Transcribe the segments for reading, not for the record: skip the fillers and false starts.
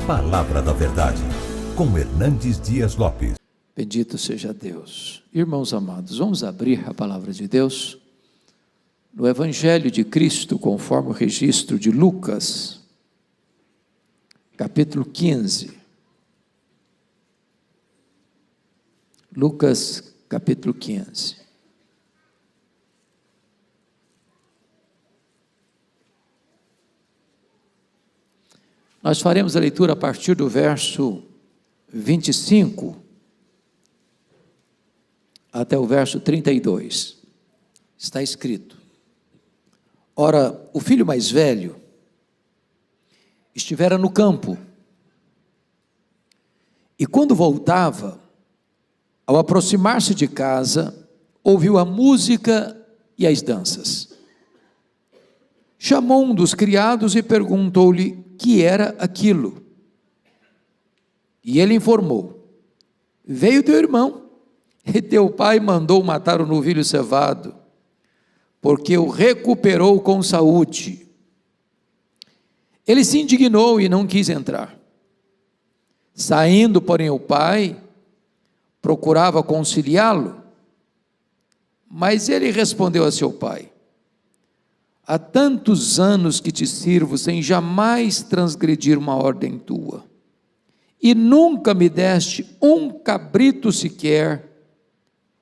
Palavra da Verdade, com Hernandes Dias Lopes. Bendito seja Deus. Irmãos amados, vamos abrir a palavra de Deus no Evangelho de Cristo, conforme o registro de Lucas, capítulo 15. Lucas, capítulo 15. Nós faremos a leitura a partir do verso 25 até o verso 32. Está escrito: Ora, o filho mais velho estivera no campo, e quando voltava, ao aproximar-se de casa, ouviu a música e as danças. Chamou um dos criados e perguntou-lhe que era aquilo. E ele informou: Veio teu irmão, e teu pai mandou matar o novilho cevado, porque o recuperou com saúde. Ele se indignou e não quis entrar. Saindo, porém, o pai procurava conciliá-lo, mas ele respondeu a seu pai: Há tantos anos que te sirvo sem jamais transgredir uma ordem tua, e nunca me deste um cabrito sequer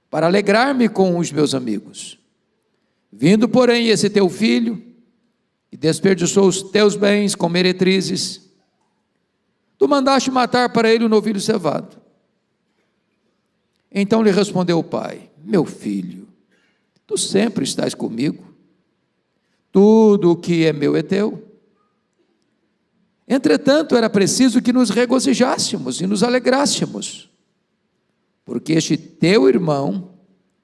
para alegrar-me com os meus amigos. Vindo, porém, esse teu filho, e desperdiçou os teus bens com meretrizes, tu mandaste matar para ele o novilho cevado. Então lhe respondeu o pai: Meu filho, tu sempre estás comigo, tudo o que é meu é teu. Entretanto, era preciso que nos regozijássemos e nos alegrássemos, porque este teu irmão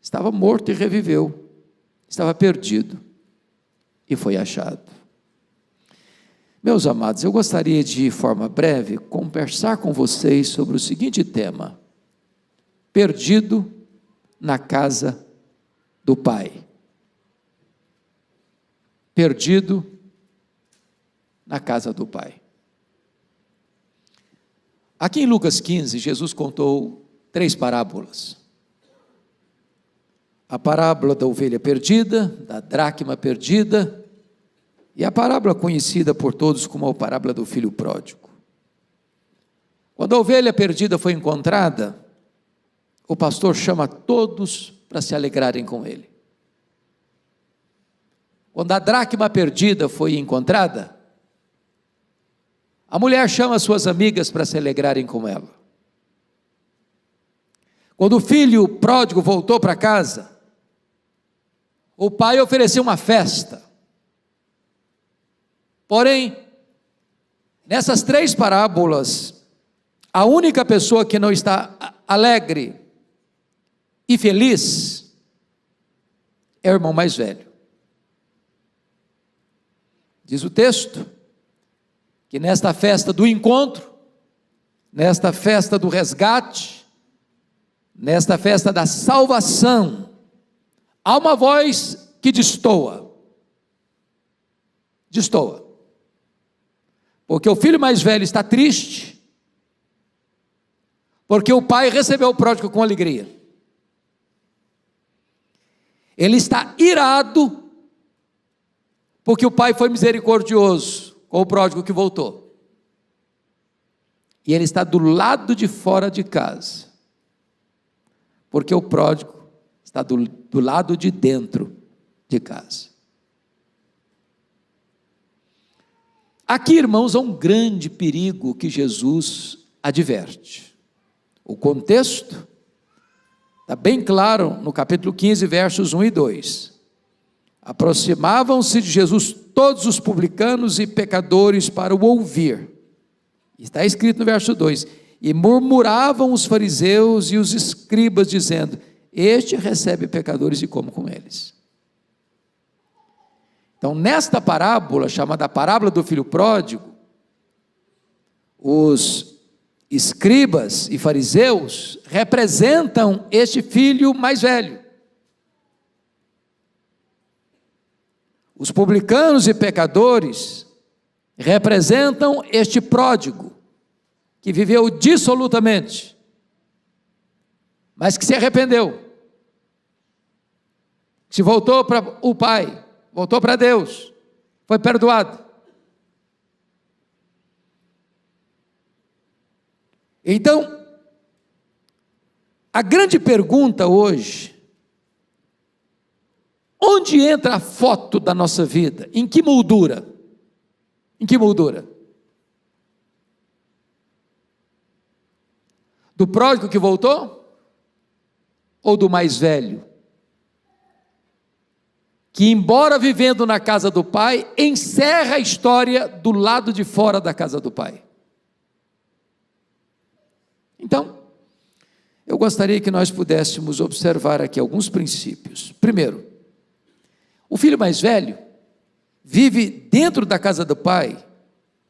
estava morto e reviveu, estava perdido e foi achado. Meus amados, eu gostaria de forma breve conversar com vocês sobre o seguinte tema: perdido na casa do Pai. Perdido na casa do Pai. Aqui em Lucas 15, Jesus contou 3 parábolas. A parábola da ovelha perdida, da dracma perdida, e a parábola conhecida por todos como a parábola do filho pródigo. Quando a ovelha perdida foi encontrada, o pastor chama todos para se alegrarem com ele. Quando a dracma perdida foi encontrada, a mulher chama suas amigas para se alegrarem com ela. Quando o filho pródigo voltou para casa, o pai ofereceu uma festa. Porém, nessas 3 parábolas, a única pessoa que não está alegre e feliz é o irmão mais velho. Diz o texto que nesta festa do encontro, nesta festa do resgate, nesta festa da salvação, há uma voz que destoa, porque o filho mais velho está triste, porque o pai recebeu o pródigo com alegria. Ele está irado, porque o pai foi misericordioso com o pródigo que voltou. E ele está do lado de fora de casa, porque o pródigo está do lado de dentro de casa. Aqui, irmãos, há um grande perigo que Jesus adverte. O contexto está bem claro no capítulo 15, versos 1 e 2. Aproximavam-se de Jesus todos os publicanos e pecadores para o ouvir. Está escrito no verso 2: E murmuravam os fariseus e os escribas, dizendo: Este recebe pecadores e come com eles. Então, nesta parábola, chamada a parábola do filho pródigo, os escribas e fariseus representam este filho mais velho. Os publicanos e pecadores representam este pródigo, que viveu dissolutamente, mas que se arrependeu, se voltou para o Pai, voltou para Deus, foi perdoado. Então, a grande pergunta hoje: onde entra a foto da nossa vida? Em que moldura? Em que moldura? Do pródigo que voltou? Ou do mais velho? Que, embora vivendo na casa do pai, encerra a história do lado de fora da casa do pai. Então, eu gostaria que nós pudéssemos observar aqui alguns princípios. Primeiro, o filho mais velho vive dentro da casa do pai,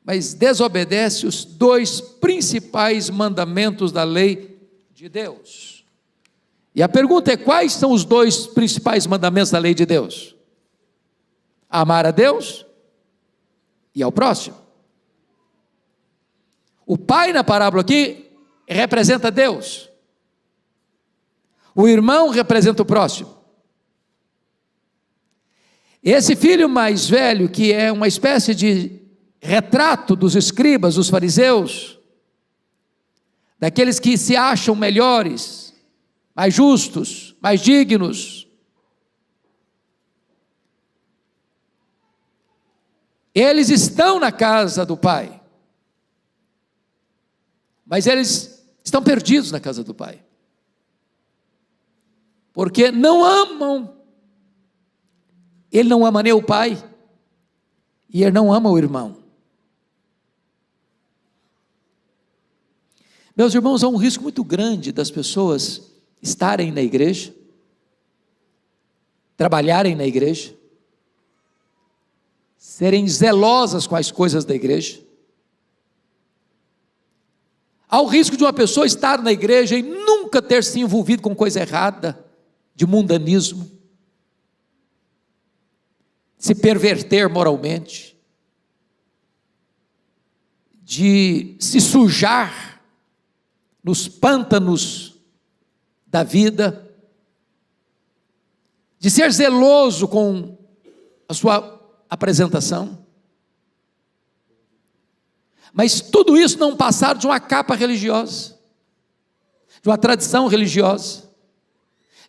mas desobedece os dois principais mandamentos da lei de Deus. E a pergunta é: quais são os dois principais mandamentos da lei de Deus? Amar a Deus e ao próximo. O pai na parábola aqui representa Deus. O irmão representa o próximo. Esse filho mais velho, que é uma espécie de retrato dos escribas, dos fariseus, daqueles que se acham melhores, mais justos, mais dignos, eles estão na casa do Pai, mas eles estão perdidos na casa do Pai, porque não amam. Ele não ama nem o pai, e ele não ama o irmão. Meus irmãos, há um risco muito grande das pessoas estarem na igreja, trabalharem na igreja, serem zelosas com as coisas da igreja. Há o risco de uma pessoa estar na igreja e nunca ter se envolvido com coisa errada, de mundanismo, se perverter moralmente, de se sujar nos pântanos da vida, de ser zeloso com a sua apresentação, mas tudo isso não passar de uma capa religiosa, de uma tradição religiosa,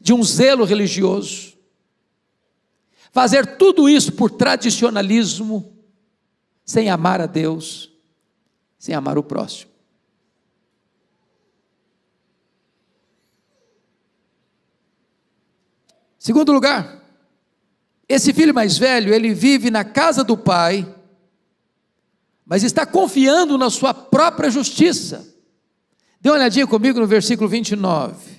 de um zelo religioso. Fazer tudo isso por tradicionalismo, sem amar a Deus, sem amar o próximo. Segundo lugar, esse filho mais velho, ele vive na casa do pai, mas está confiando na sua própria justiça. Dê uma olhadinha comigo no versículo 29.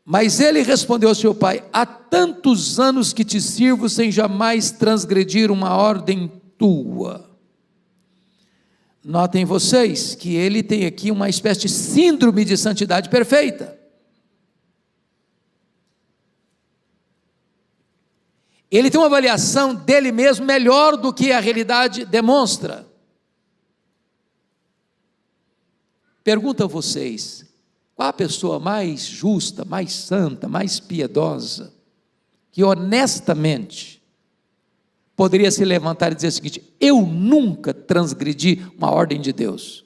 Mas ele respondeu ao seu pai: há tantos anos que te sirvo sem jamais transgredir uma ordem tua. Notem vocês que ele tem aqui uma espécie de síndrome de santidade perfeita. Ele tem uma avaliação dele mesmo melhor do que a realidade demonstra. Pergunto a vocês: qual a pessoa mais justa, mais santa, mais piedosa, que honestamente poderia se levantar e dizer o seguinte: eu nunca transgredi uma ordem de Deus,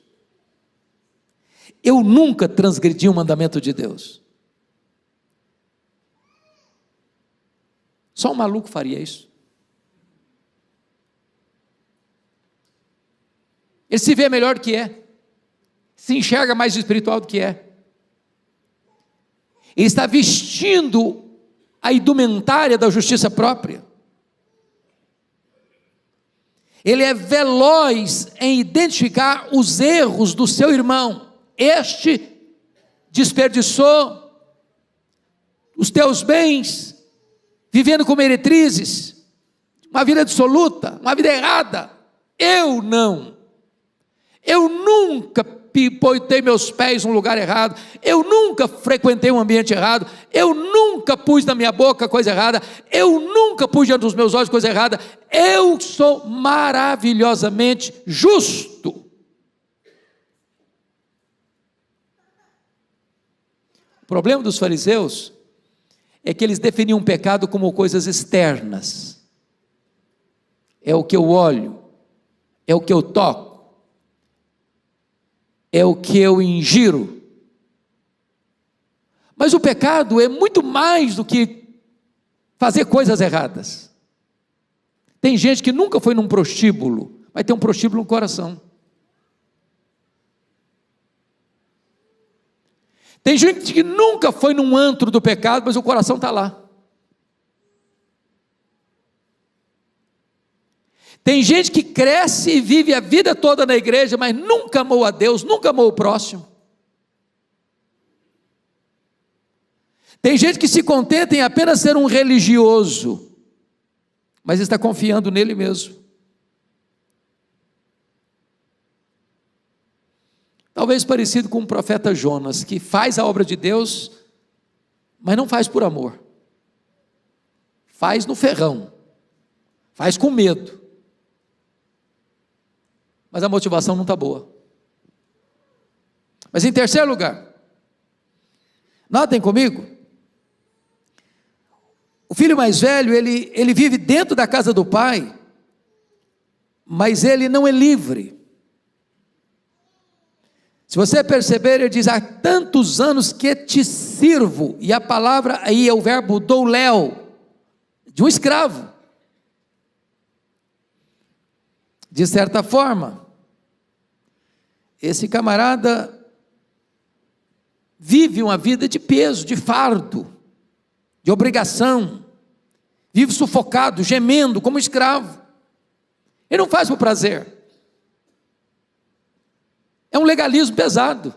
eu nunca transgredi um mandamento de Deus? Só um maluco faria isso. Ele se vê melhor do que é, se enxerga mais espiritual do que é. Ele está vestindo a indumentária da justiça própria. Ele é veloz em identificar os erros do seu irmão. Este desperdiçou os teus bens, vivendo como meretrizes, uma vida dissoluta, uma vida errada. Eu não. Eu nunca botei meus pés num lugar errado, eu nunca frequentei um ambiente errado, eu nunca pus na minha boca coisa errada, eu nunca pus diante dos meus olhos coisa errada. Eu sou maravilhosamente justo. O problema dos fariseus é que eles definiam o pecado como coisas externas. É o que eu olho, é o que eu toco, é o que eu ingiro. Mas o pecado é muito mais do que fazer coisas erradas. Tem gente que nunca foi num prostíbulo, vai ter um prostíbulo no coração. Tem gente que nunca foi num antro do pecado, mas o coração está lá. Tem gente que cresce e vive a vida toda na igreja, mas nunca amou a Deus, nunca amou o próximo. Tem gente que se contenta em apenas ser um religioso, mas está confiando nele mesmo. Talvez parecido com o profeta Jonas, que faz a obra de Deus, mas não faz por amor. Faz no ferrão, faz com medo. Mas a motivação não está boa. Mas em terceiro lugar, notem comigo, o filho mais velho, ele vive dentro da casa do pai, mas ele não é livre. Se você perceber, ele diz, há tantos anos que te sirvo, e a palavra aí é o verbo douléu, de um escravo. De certa forma, esse camarada vive uma vida de peso, de fardo, de obrigação, vive sufocado, gemendo como escravo. Ele não faz por prazer. É um legalismo pesado.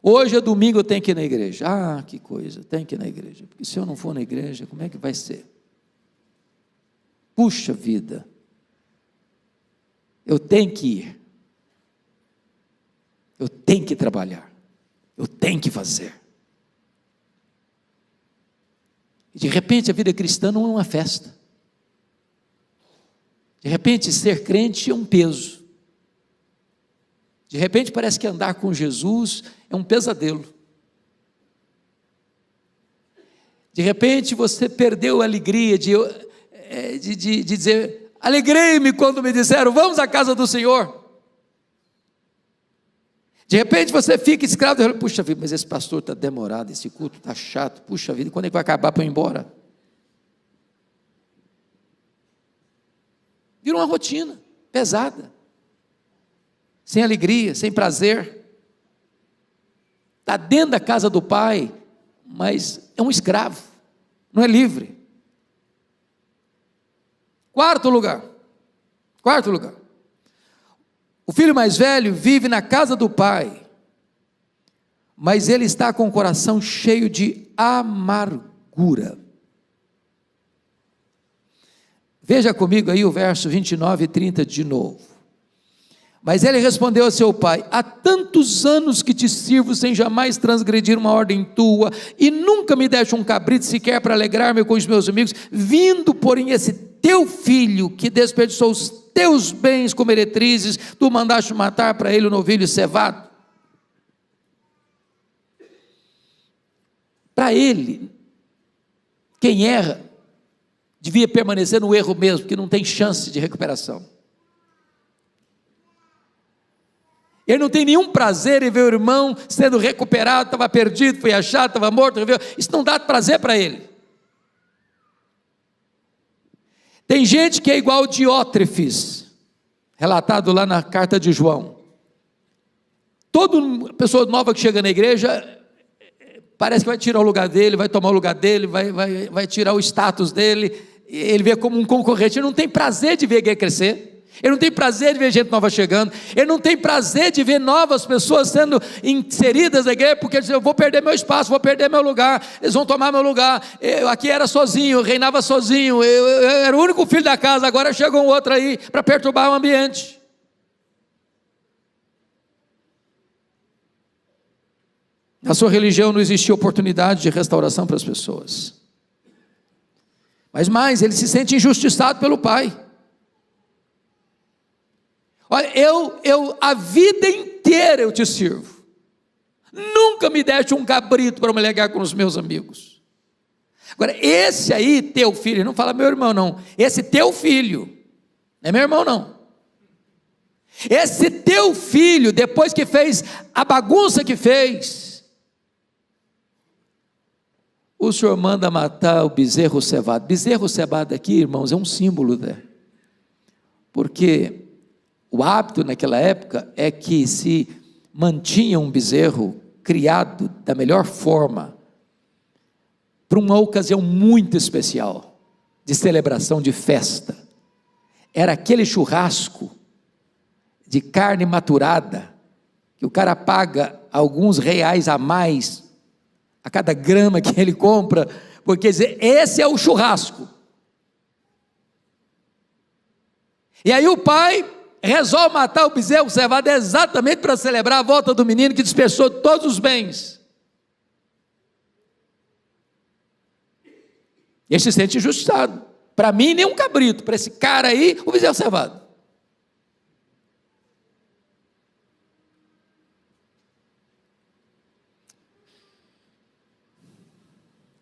Hoje é domingo, eu tenho que ir na igreja. Ah, que coisa, tenho que ir na igreja, porque se eu não for na igreja, como é que vai ser? Puxa vida, eu tenho que ir, eu tenho que trabalhar, eu tenho que fazer. E de repente a vida cristã não é uma festa. De repente ser crente é um peso. De repente parece que andar com Jesus é um pesadelo. De repente você perdeu a alegria de dizer, alegrei-me quando me disseram, vamos à casa do Senhor. De repente você fica escravo, e puxa vida, mas esse pastor está demorado, esse culto está chato, puxa vida, quando é que vai acabar para eu ir embora? Vira uma rotina pesada, sem alegria, sem prazer. Está dentro da casa do pai, mas é um escravo, não é livre. Quarto lugar, o filho mais velho vive na casa do pai, mas ele está com o coração cheio de amargura. Veja comigo aí o verso 29 e 30 de novo. Mas ele respondeu a seu pai, há tantos anos que te sirvo sem jamais transgredir uma ordem tua, e nunca me deste um cabrito sequer para alegrar-me com os meus amigos, vindo porém esse teu filho, que desperdiçou os teus bens como meretrizes, tu mandaste matar para ele o novilho cevado. Para ele, quem erra, devia permanecer no erro mesmo, porque não tem chance de recuperação. Ele não tem nenhum prazer em ver o irmão sendo recuperado, estava perdido, foi achado, estava morto, isso não dá prazer para ele. Tem gente que é igual Diótrefes, relatado lá na carta de João. Toda pessoa nova que chega na igreja, parece que vai tirar o lugar dele, vai tomar o lugar dele, vai tirar o status dele, ele vê como um concorrente, ele não tem prazer de ver a igreja crescer. Ele não tem prazer de ver gente nova chegando, ele não tem prazer de ver novas pessoas sendo inseridas na igreja, porque ele diz, eu vou perder meu espaço, vou perder meu lugar, eles vão tomar meu lugar, eu aqui era sozinho, eu reinava sozinho, eu era o único filho da casa, agora chega um outro aí para perturbar o ambiente. Na sua religião não existia oportunidade de restauração para as pessoas, mas mais, ele se sente injustiçado pelo pai. Olha, eu a vida inteira eu te sirvo, Nunca me deste um cabrito para me alegar com os meus amigos. Agora, esse aí, teu filho, não fala meu irmão não, esse teu filho, não é meu irmão não. Esse teu filho, depois que fez a bagunça que fez, o senhor manda matar o bezerro cevado. Bezerro cevado aqui, irmãos, é um símbolo, né? Porque o hábito naquela época é que se mantinha um bezerro criado da melhor forma, para uma ocasião muito especial, de celebração, de festa. Era aquele churrasco de carne maturada, que o cara paga alguns reais a mais a cada grama que ele compra, porque dizer, esse é o churrasco. E aí o pai resolve matar o bezerro cevado exatamente para celebrar a volta do menino que dispersou todos os bens. Ele se sente injustiçado. Para mim, nem um cabrito, para esse cara aí, o bezerro cevado.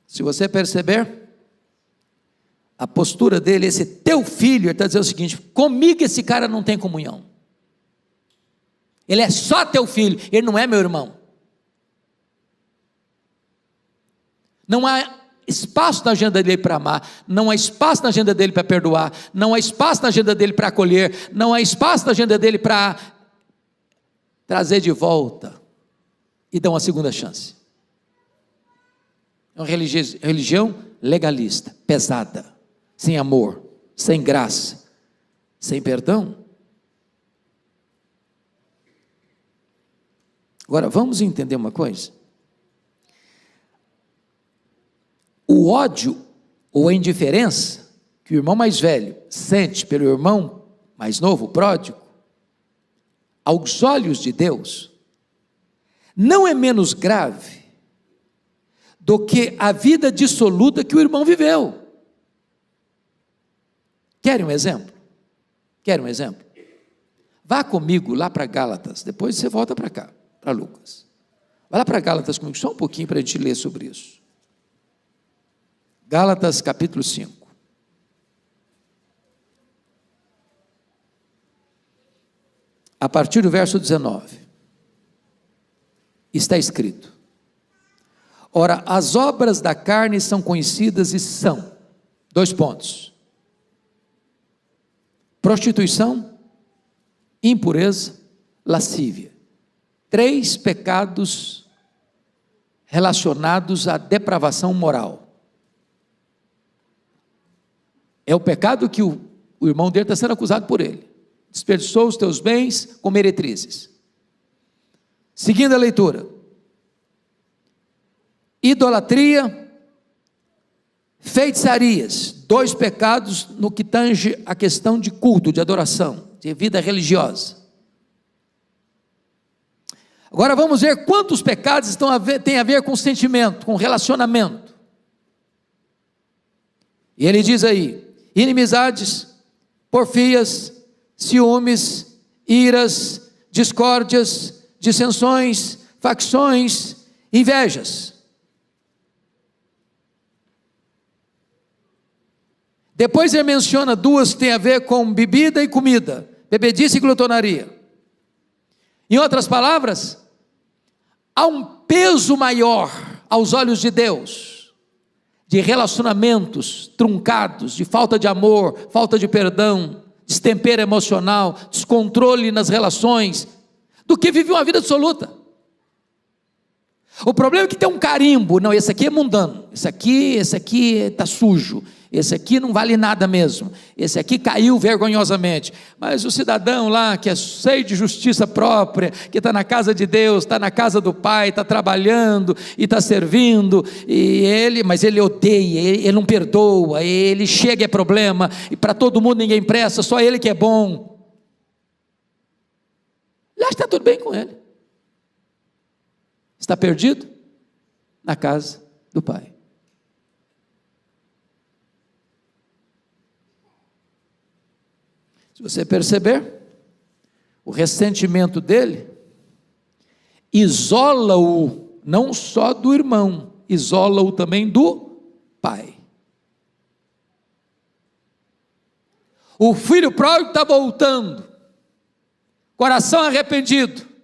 Se você perceber, a postura dele, esse teu filho, ele está dizendo o seguinte: comigo esse cara não tem comunhão. Ele é só teu filho, ele não é meu irmão. Não há espaço na agenda dele para amar, não há espaço na agenda dele para perdoar, não há espaço na agenda dele para acolher, não há espaço na agenda dele para trazer de volta e dar uma segunda chance. É uma religião legalista, pesada, sem amor, sem graça, sem perdão. Agora, vamos entender uma coisa. O ódio ou a indiferença que o irmão mais velho sente pelo irmão mais novo, pródigo, aos olhos de Deus, não é menos grave do que a vida dissoluta que o irmão viveu. Querem um exemplo? Querem um exemplo? Vá comigo lá para Gálatas, depois você volta para cá, para Lucas. Vai lá para Gálatas comigo, só um pouquinho para a gente ler sobre isso. Gálatas capítulo 5. A partir do verso 19, está escrito: ora, as obras da carne são conhecidas e são, 2 pontos, prostituição, impureza, lascívia, 3 pecados relacionados à depravação moral. É o pecado que o irmão dele está sendo acusado por ele. Desperdiçou os teus bens com meretrizes. Seguindo a leitura: idolatria, feitiçarias, 2 pecados no que tange a questão de culto, de adoração, de vida religiosa. Agora vamos ver quantos pecados têm a ver com sentimento, com relacionamento. E ele diz aí: inimizades, porfias, ciúmes, iras, discórdias, dissensões, facções, invejas. Depois ele menciona 2 que têm a ver com bebida e comida, bebedice e glutonaria. Em outras palavras, há um peso maior aos olhos de Deus, de relacionamentos truncados, de falta de amor, falta de perdão, destempero emocional, descontrole nas relações, do que vive uma vida dissoluta. O problema é que tem um carimbo: não, esse aqui é mundano, esse aqui está sujo, esse aqui não vale nada mesmo, esse aqui caiu vergonhosamente. Mas o cidadão lá, que é cheio de justiça própria, que está na casa de Deus, está na casa do Pai, está trabalhando e está servindo, mas ele odeia, ele não perdoa, ele chega é problema, e para todo mundo ninguém presta, só ele que é bom. Já está tudo bem com ele. Está perdido na casa do Pai. Se você perceber, o ressentimento dele isola-o não só do irmão, isola-o também do pai. O filho pródigo está voltando, coração arrependido,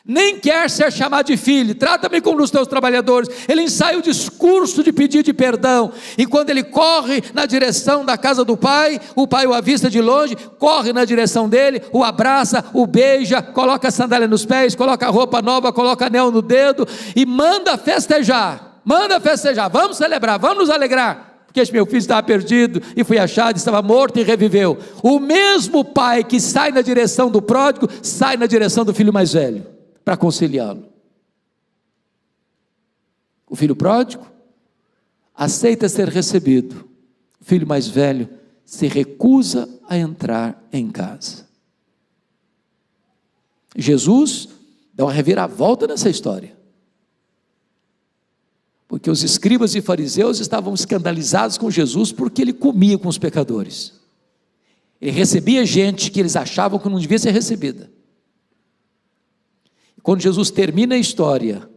nem quer ser chamado de filho, trata-me como os teus trabalhadores. Ele ensaia o discurso de pedir de perdão, e quando ele corre na direção da casa do pai, o pai o avista de longe, corre na direção dele, o abraça, o beija, coloca a sandália nos pés, coloca a roupa nova, coloca anel no dedo, e manda festejar, vamos celebrar, vamos nos alegrar, porque este meu filho estava perdido, e foi achado, estava morto e reviveu. O mesmo pai que sai na direção do pródigo, sai na direção do filho mais velho, para conciliá-lo. O filho pródigo aceita ser recebido, o filho mais velho se recusa a entrar em casa. Jesus dá uma reviravolta nessa história, porque os escribas e fariseus estavam escandalizados com Jesus, porque ele comia com os pecadores, ele recebia gente que eles achavam que não devia ser recebida. Quando Jesus termina a história,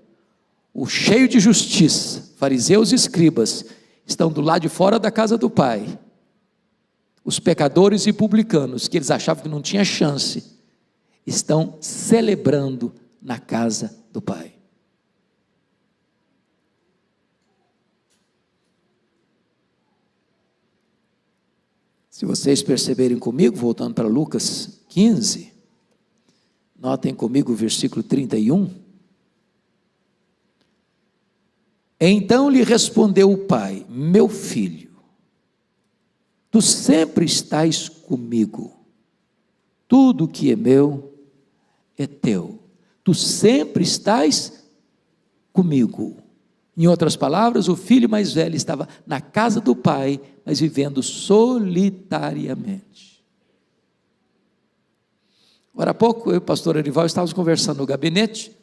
o cheio de justiça, fariseus e escribas, estão do lado de fora da casa do Pai. Os pecadores e publicanos, que eles achavam que não tinha chance, estão celebrando na casa do Pai. Se vocês perceberem comigo, voltando para Lucas 15, notem comigo o versículo 31. Então lhe respondeu o pai: meu filho, tu sempre estás comigo, tudo que é meu é teu, tu sempre estás comigo. Em outras palavras, o filho mais velho estava na casa do pai, mas vivendo solitariamente. Agora há pouco, eu e o pastor Arival estávamos conversando no gabinete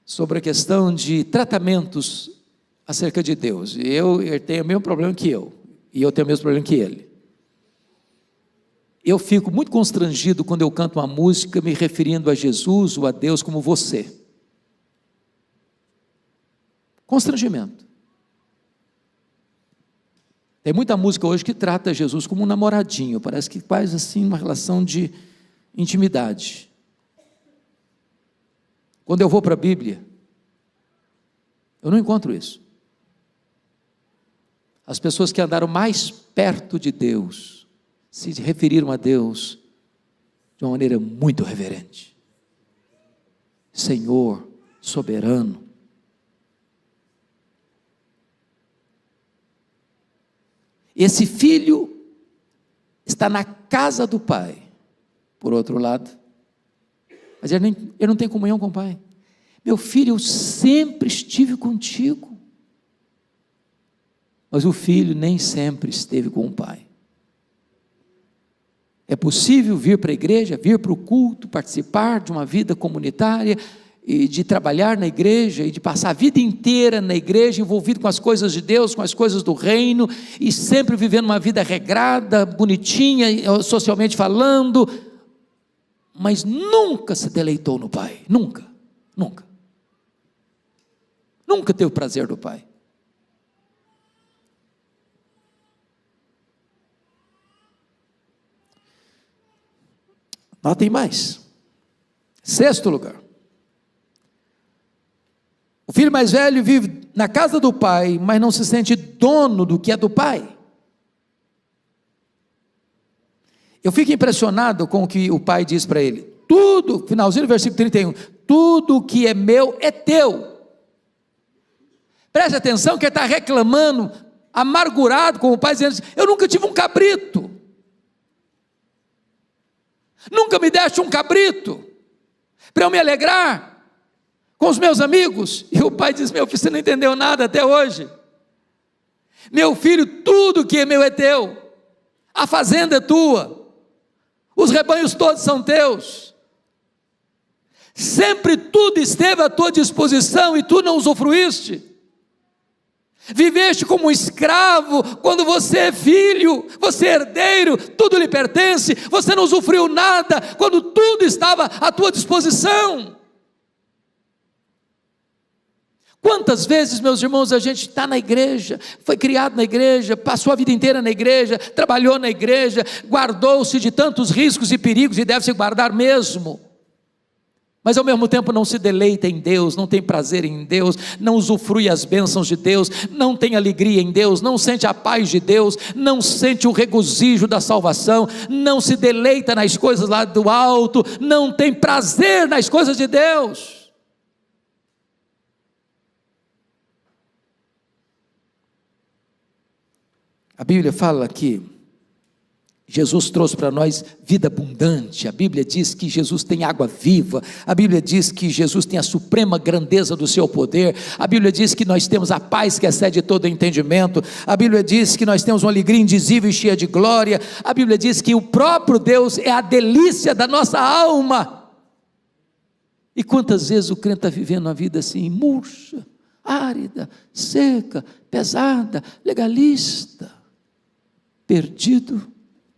sobre a questão de tratamentos acerca de Deus. Ele tem o mesmo problema que eu, e eu tenho o mesmo problema que ele. Eu fico muito constrangido quando eu canto uma música me referindo a Jesus ou a Deus como você. Constrangimento. Tem muita música hoje que trata Jesus como um namoradinho, parece que faz assim uma relação de intimidade. Quando eu vou para a Bíblia, eu não encontro isso. As pessoas que andaram mais perto de Deus, se referiram a Deus de uma maneira muito reverente. Senhor, soberano. Esse filho está na casa do pai, por outro lado, mas ele não tem comunhão com o pai. Meu filho, eu sempre estive contigo, mas o filho nem sempre esteve com o pai. É possível vir para a igreja, vir para o culto, participar de uma vida comunitária, e de trabalhar na igreja, e de passar a vida inteira na igreja, envolvido com as coisas de Deus, com as coisas do reino, e sempre vivendo uma vida regrada, bonitinha, socialmente falando, mas nunca se deleitou no Pai, nunca teve o prazer do Pai. Notem mais, 6º lugar, o filho mais velho vive na casa do pai, mas não se sente dono do que é do pai. Eu fico impressionado com o que o pai diz para ele. Tudo, finalzinho do versículo 31, tudo que é meu é teu. Preste atenção que ele está reclamando, amargurado com o pai, dizendo: eu nunca tive um cabrito. Nunca me deste um cabrito para eu me alegrar com os meus amigos. E o pai diz: meu filho, você não entendeu nada até hoje. Meu filho, tudo que é meu é teu, a fazenda é tua, os rebanhos todos são teus, sempre tudo esteve à tua disposição e tu não usufruíste. Viveste como um escravo, quando você é filho, você é herdeiro, tudo lhe pertence, você não usufruiu nada, quando tudo estava à tua disposição. Quantas vezes, meus irmãos, a gente está na igreja, foi criado na igreja, passou a vida inteira na igreja, trabalhou na igreja, guardou-se de tantos riscos e perigos, e deve se guardar mesmo, mas ao mesmo tempo não se deleita em Deus, não tem prazer em Deus, não usufrui as bênçãos de Deus, não tem alegria em Deus, não sente a paz de Deus, não sente o regozijo da salvação, não se deleita nas coisas lá do alto, não tem prazer nas coisas de Deus. A Bíblia fala que Jesus trouxe para nós vida abundante, a Bíblia diz que Jesus tem água viva, a Bíblia diz que Jesus tem a suprema grandeza do seu poder, a Bíblia diz que nós temos a paz que excede todo entendimento, a Bíblia diz que nós temos uma alegria indizível e cheia de glória, a Bíblia diz que o próprio Deus é a delícia da nossa alma. E quantas vezes o crente está vivendo uma vida assim, murcha, árida, seca, pesada, legalista, perdido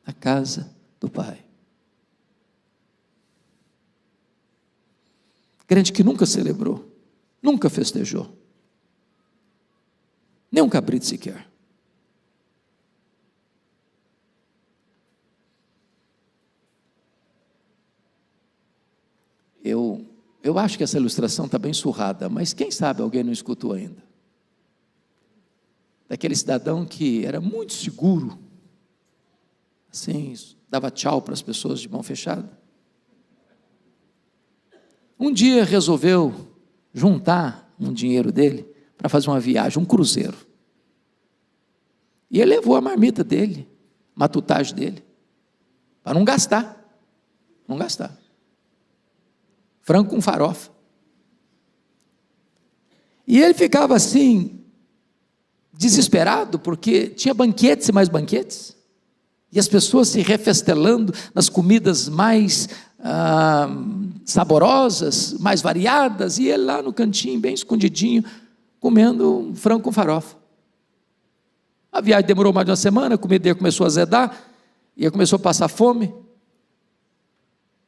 na casa do Pai. Crente que nunca celebrou, nunca festejou, nem um cabrito sequer. Eu acho que essa ilustração está bem surrada, mas quem sabe alguém não escutou ainda. Daquele cidadão que era muito seguro, assim, dava tchau para as pessoas de mão fechada. Um dia resolveu juntar um dinheiro dele para fazer uma viagem, um cruzeiro. E ele levou a marmita dele, matutagem dele, para não gastar. Frango com farofa. E ele ficava assim, desesperado, porque tinha banquetes e mais banquetes. E as pessoas se refestelando nas comidas mais saborosas, mais variadas, e ele lá no cantinho, bem escondidinho, comendo um frango com farofa. A viagem demorou mais de uma semana, a comida dele começou a azedar, e ele começou a passar fome.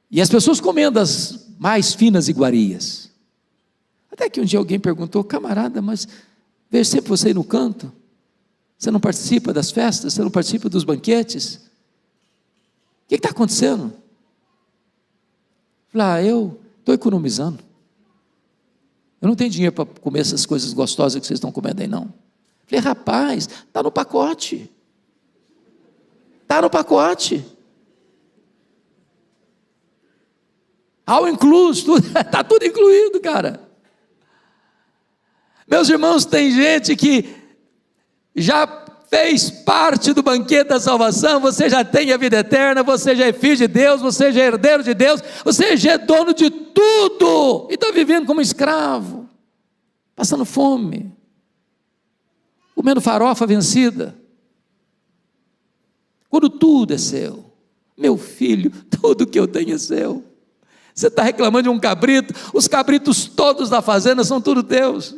E as pessoas comendo as mais finas iguarias. Até que um dia alguém perguntou: camarada, mas vejo sempre você aí no canto, você não participa das festas, você não participa dos banquetes, o que está acontecendo? Falei: eu estou economizando, eu não tenho dinheiro para comer essas coisas gostosas que vocês estão comendo aí não. Falei: rapaz, está no pacote, all inclusive, está tudo incluído, cara. Meus irmãos, tem gente que já fez parte do banquete da salvação, você já tem a vida eterna, você já é filho de Deus, você já é herdeiro de Deus, você já é dono de tudo, e está vivendo como escravo, passando fome, comendo farofa vencida, quando tudo é seu. Meu filho, tudo que eu tenho é seu. Você está reclamando de um cabrito, os cabritos todos da fazenda são tudo teus.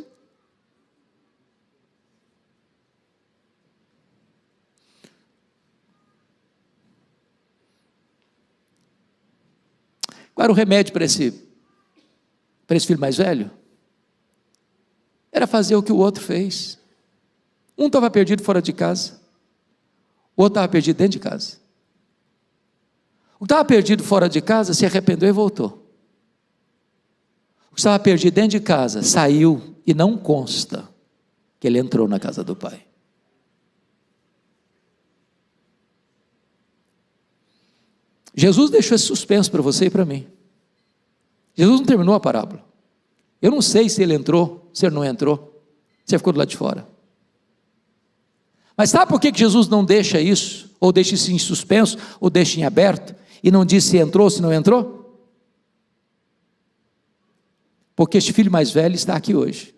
Qual era o remédio para esse filho mais velho? Era fazer o que o outro fez. Um estava perdido fora de casa, o outro estava perdido dentro de casa. O que estava perdido fora de casa se arrependeu e voltou. O que estava perdido dentro de casa saiu, e não consta que ele entrou na casa do Pai. Jesus deixou esse suspenso para você e para mim. Jesus não terminou a parábola. Eu não sei se ele entrou, se ele não entrou, se ele ficou do lado de fora. Mas sabe por que Jesus não deixa isso, ou deixa isso em suspenso, ou deixa em aberto, e não diz se entrou ou se não entrou? Porque este filho mais velho está aqui hoje.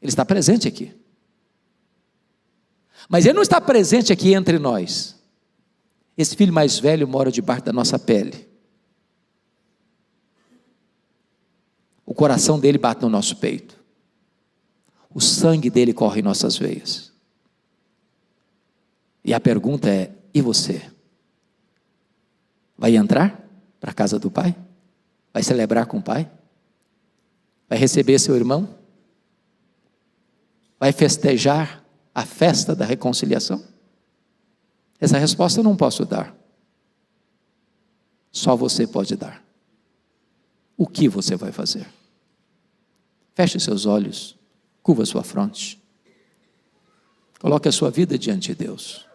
Ele está presente aqui. Mas ele não está presente aqui entre nós. Esse filho mais velho mora debaixo da nossa pele. O coração dele bate no nosso peito. O sangue dele corre em nossas veias. E a pergunta é: e você? Vai entrar para a casa do Pai? Vai celebrar com o Pai? Vai receber seu irmão? Vai festejar a festa da reconciliação? Essa resposta eu não posso dar. Só você pode dar. O que você vai fazer? Feche seus olhos, curva sua fronte. Coloque a sua vida diante de Deus.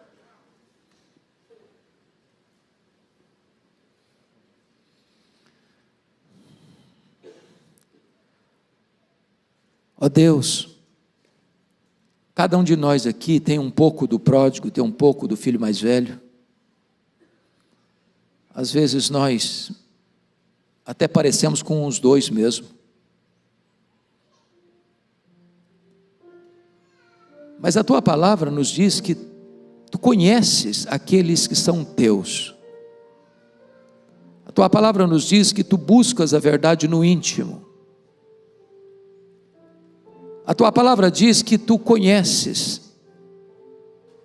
Ó Deus, cada um de nós aqui tem um pouco do pródigo, tem um pouco do filho mais velho. Às vezes nós até parecemos com os dois mesmo. Mas a tua palavra nos diz que tu conheces aqueles que são teus. A tua palavra nos diz que tu buscas a verdade no íntimo. A tua palavra diz que tu conheces,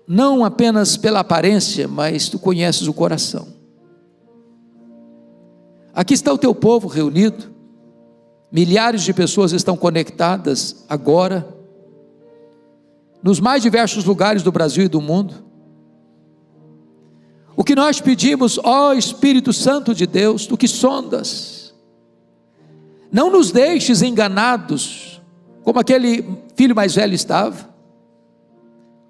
não apenas pela aparência, mas tu conheces o coração. Aqui está o teu povo reunido, milhares de pessoas estão conectadas agora, nos mais diversos lugares do Brasil e do mundo. O que nós pedimos, ó Espírito Santo de Deus, tu que sondas, não nos deixes enganados, como aquele filho mais velho estava,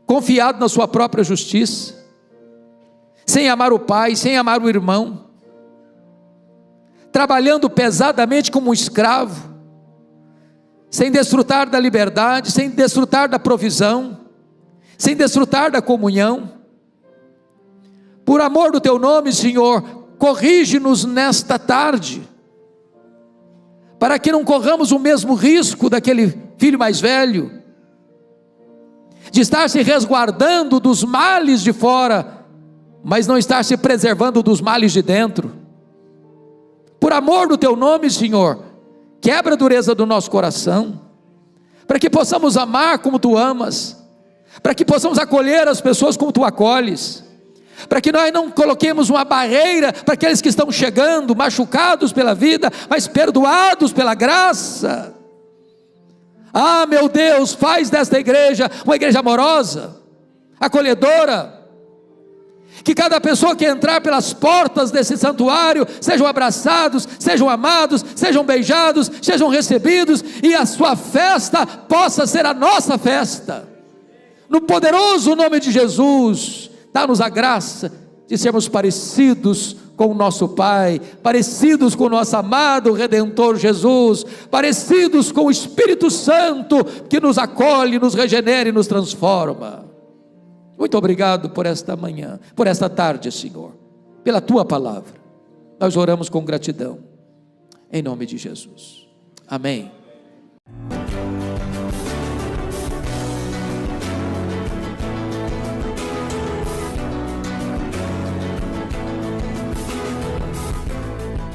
confiado na sua própria justiça, sem amar o pai, sem amar o irmão, trabalhando pesadamente como um escravo, sem desfrutar da liberdade, sem desfrutar da provisão, sem desfrutar da comunhão. Por amor do teu nome, Senhor, corrige-nos nesta tarde, para que não corramos o mesmo risco daquele filho mais velho, de estar se resguardando dos males de fora, mas não estar se preservando dos males de dentro. Por amor do teu nome, Senhor, quebra a dureza do nosso coração, para que possamos amar como tu amas, para que possamos acolher as pessoas como tu acolhes, para que nós não coloquemos uma barreira para aqueles que estão chegando, machucados pela vida, mas perdoados pela graça. Ah, meu Deus, faz desta igreja uma igreja amorosa, acolhedora, que cada pessoa que entrar pelas portas desse santuário, sejam abraçados, sejam amados, sejam beijados, sejam recebidos, e a sua festa possa ser a nossa festa, no poderoso nome de Jesus. Dá-nos a graça de sermos parecidos com o nosso Pai, parecidos com o nosso amado Redentor Jesus, parecidos com o Espírito Santo, que nos acolhe, nos regenera e nos transforma. Muito obrigado por esta manhã, por esta tarde, Senhor, pela tua palavra. Nós oramos com gratidão, em nome de Jesus. Amém.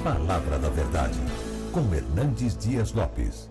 Palavra da Verdade, com Hernandes Dias Lopes.